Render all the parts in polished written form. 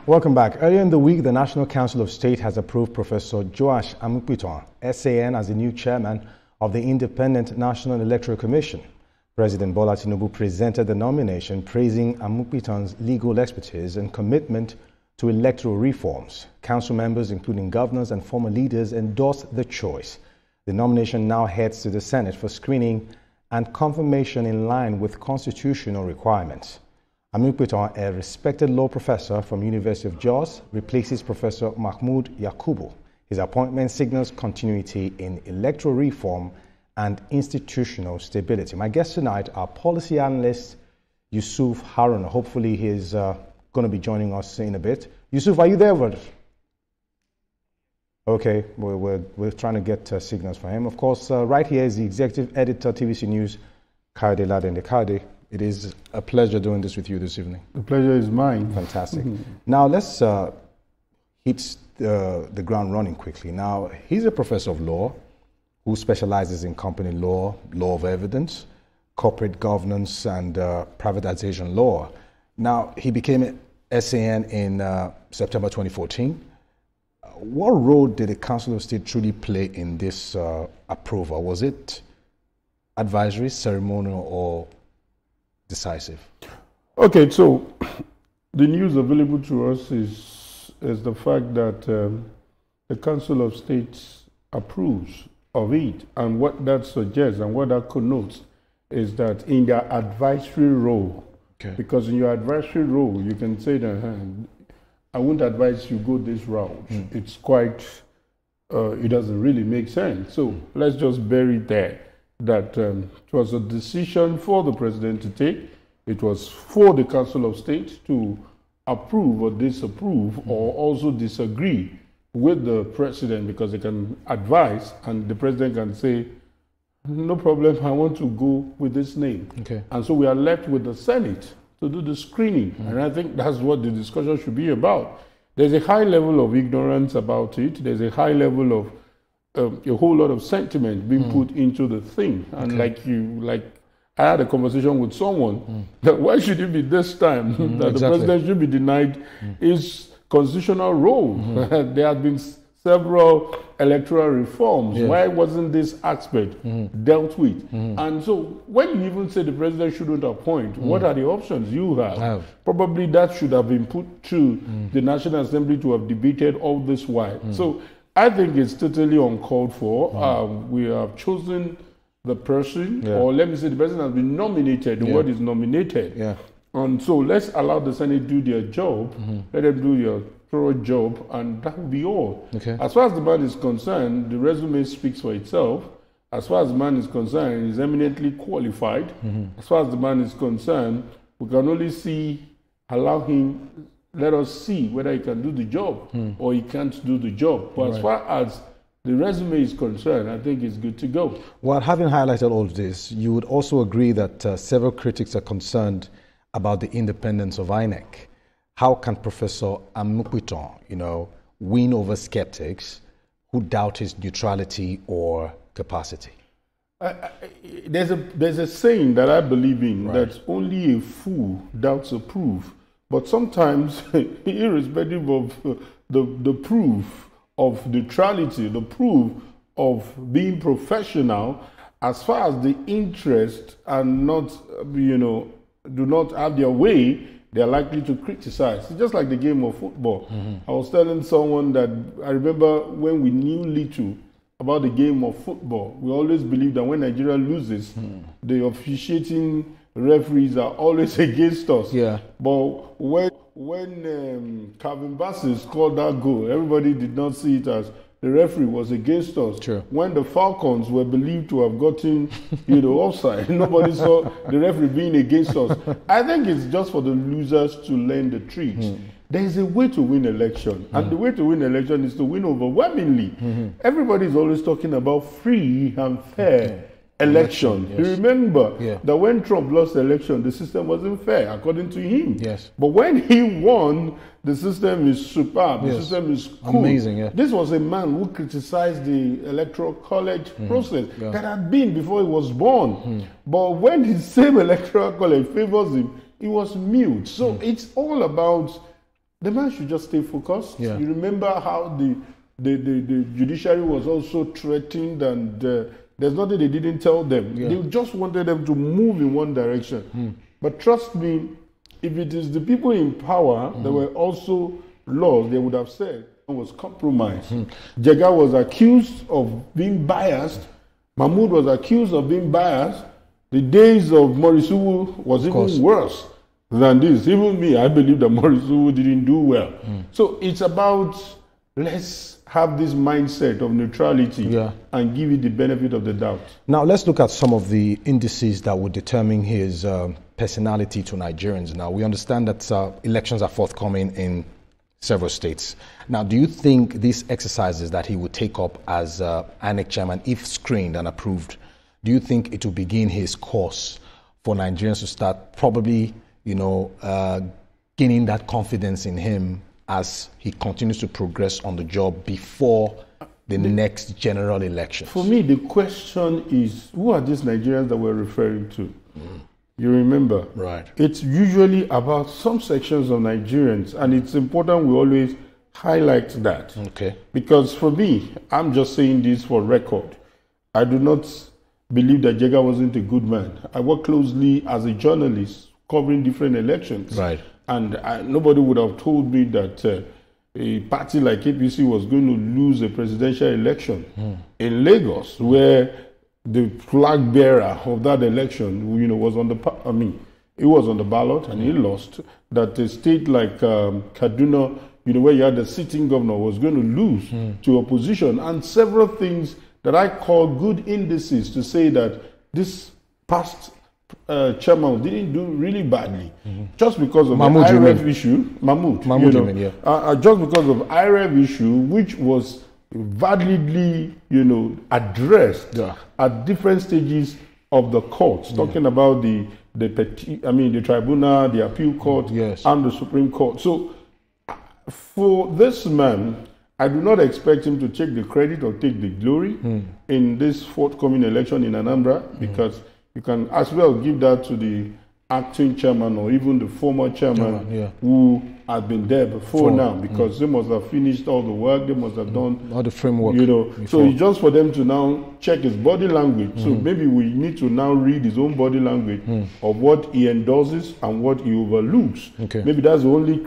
Welcome back. Earlier in the week, the National Council of State has approved Professor Amupitan, SAN, as the new chairman of the Independent National Electoral Commission. President Bola Tinubu presented the nomination, praising Amupitan's legal expertise and commitment to electoral reforms. Council members, including governors and former leaders, endorsed the choice. The nomination now heads to the Senate for screening and confirmation in line with constitutional requirements. Amupitan, a respected law professor from University of Jos, replaces Professor Mahmood Yakubu. His appointment signals continuity in electoral reform and institutional stability. My guest tonight, our policy analyst, Yusuf Haruna. Hopefully he's going to be joining us in a bit. Yusuf, are you there, brother? Okay, we're trying to get signals for him. Of course, right here is the executive editor, TVC News, Kade Ladende. Kade, it is a pleasure doing this with you this evening. The pleasure is mine. Fantastic. Now, let's hit the ground running quickly. Now, he's a professor of law who specializes in company law, law of evidence, corporate governance, and privatization law. Now, he became an SAN in September 2014. What role did the Council of State truly play in this approval? Was it advisory, ceremonial, or decisive? Okay, so the news available to us is the fact that the Council of State approves of it, and what that suggests and what that connotes is that in their advisory role, because in your advisory role, you can say that I wouldn't advise you go this route. It's quite, it doesn't really make sense. So let's just bury there that it was a decision for the president to take. It was for the Council of State to approve or disapprove or also disagree with the president, because they can advise and the president can say, no problem, I want to go with this name. And so we are left with the Senate to do the screening. And I think that's what the discussion should be about. There's a high level of ignorance about it. There's a high level of a whole lot of sentiment being put into the thing. And I had a conversation with someone that why should it be this time that the president should be denied his constitutional role? There have been several electoral reforms. Why wasn't this aspect dealt with? And so when you even say the president shouldn't appoint, what are the options you have? Probably that should have been put to the National Assembly to have debated all this while. So I think it's totally uncalled for. We have chosen the person, or let me say the person has been nominated. The word is nominated. And so let's allow the Senate do their job, let them do their thorough job, and that will be all. As far as the man is concerned, the resume speaks for itself. As far as the man is concerned, he's eminently qualified. As far as the man is concerned, we can only allow him, let us see whether he can do the job or he can't do the job. But as far as the resume is concerned, I think it's good to go. Well, having highlighted all of this, you would also agree that several critics are concerned about the independence of INEC. How can Professor Amupitan, win over skeptics who doubt his neutrality or capacity? There's a saying that I believe in, that only a fool doubts a proof. But sometimes, irrespective of the proof of neutrality, the proof of being professional, as far as the interest and not, do not have their way, they're likely to criticize. It's just like the game of football. I was telling someone that I remember when we knew little about the game of football, we always believed that when Nigeria loses, the officiating referees are always against us. But when Calvin Bassey scored that goal, everybody did not see it as the referee was against us. When the Falcons were believed to have gotten, offside, nobody saw the referee being against us. I think it's just for the losers to learn the tricks. There is a way to win election, and the way to win election is to win overwhelmingly. Everybody is always talking about free and fair election. You remember that when Trump lost the election, the system wasn't fair, according to him. But when he won, the system is superb. The system is cool. Amazing. This was a man who criticized the Electoral College process that had been before he was born. But when the same Electoral College favors him, he was mute. So it's all about the man should just stay focused. Yeah. You remember how the judiciary was also threatened, and there's nothing they didn't tell them. Yeah. They just wanted them to move in one direction. But trust me, if it is the people in power that were also lost, they would have said it was compromised. Jega was accused of being biased. Mahmoud was accused of being biased. The days of Morisuwu was even worse than this. Even me, I believe that Morisuwu didn't do well. So it's about, let's have this mindset of neutrality and give it the benefit of the doubt. Now let's look at some of the indices that would determine his personality to Nigerians. Now we understand that elections are forthcoming in several states. Now, do you think these exercises that he would take up as INEC chairman, if screened and approved, do you think it will begin his course for Nigerians to start probably, gaining that confidence in him as he continues to progress on the job before the next general election? For me, the question is, who are these Nigerians that we're referring to? You remember? Right. It's usually about some sections of Nigerians, and it's important we always highlight that. Okay. Because for me, I'm just saying this for record. I do not believe that Jega wasn't a good man. I work closely as a journalist covering different elections. Right. And nobody would have told me that a party like APC was going to lose a presidential election in Lagos, where the flag bearer of that election, was on the, it was on the ballot and he lost. That a state like Kaduna, where you had the sitting governor, was going to lose to opposition, and several things that I call good indices to say that this past chairman didn't do really badly, just because of Mahmoud, the IREV issue. Mahmoud, just because of IREV issue, which was validly, addressed at different stages of the courts, talking about the tribunal, the appeal court, and the Supreme Court. So, for this man, I do not expect him to take the credit or take the glory in this forthcoming election in Anambra, because you can as well give that to the acting chairman or even the former chairman who had been there before now, because they must have finished all the work, they must have done all the framework. So it's just for them to now check his body language. So maybe we need to now read his own body language of what he endorses and what he overlooks. Maybe that's the only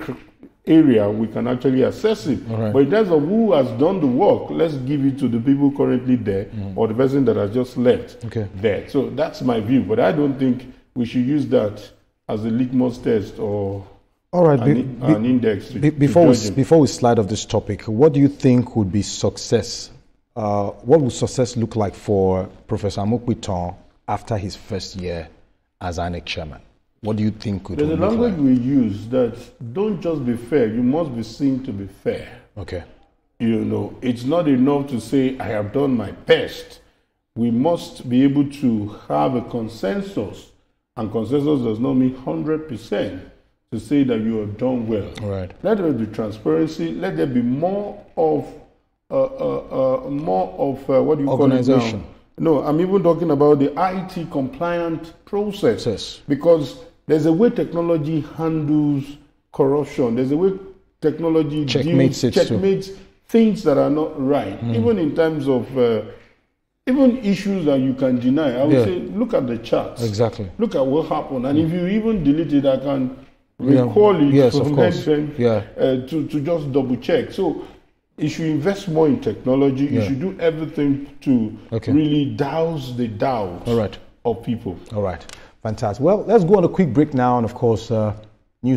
area we can actually assess it. But in terms of who has done the work, let's give it to the people currently there or the person that has just left there. So that's my view, but I don't think we should use that as a litmus test or an index. Before we slide off this topic, what do you think would be success? What would success look like for Professor Amupitan after his first year as INEC chairman? What do you think would There's a look language like? we use that don't just be fair, you must be seen to be fair. Okay. It's not enough to say, I have done my best. We must be able to have a consensus, and consensus does not mean 100% to say that you have done well. Right. Let there be transparency. Let there be more of what do you call it now? No, I'm even talking about the IT compliant process. Because there's a way technology handles corruption. There's a way technology checkmates things that are not right. Even in terms of even issues that you can deny. I would say, look at the charts. Exactly. Look at what happened. And if you even delete it, I can recall it from to just double check. So you should invest more in technology. You should do everything to really douse the doubts of people. All right. Fantastic. Well, let's go on a quick break now. And of course,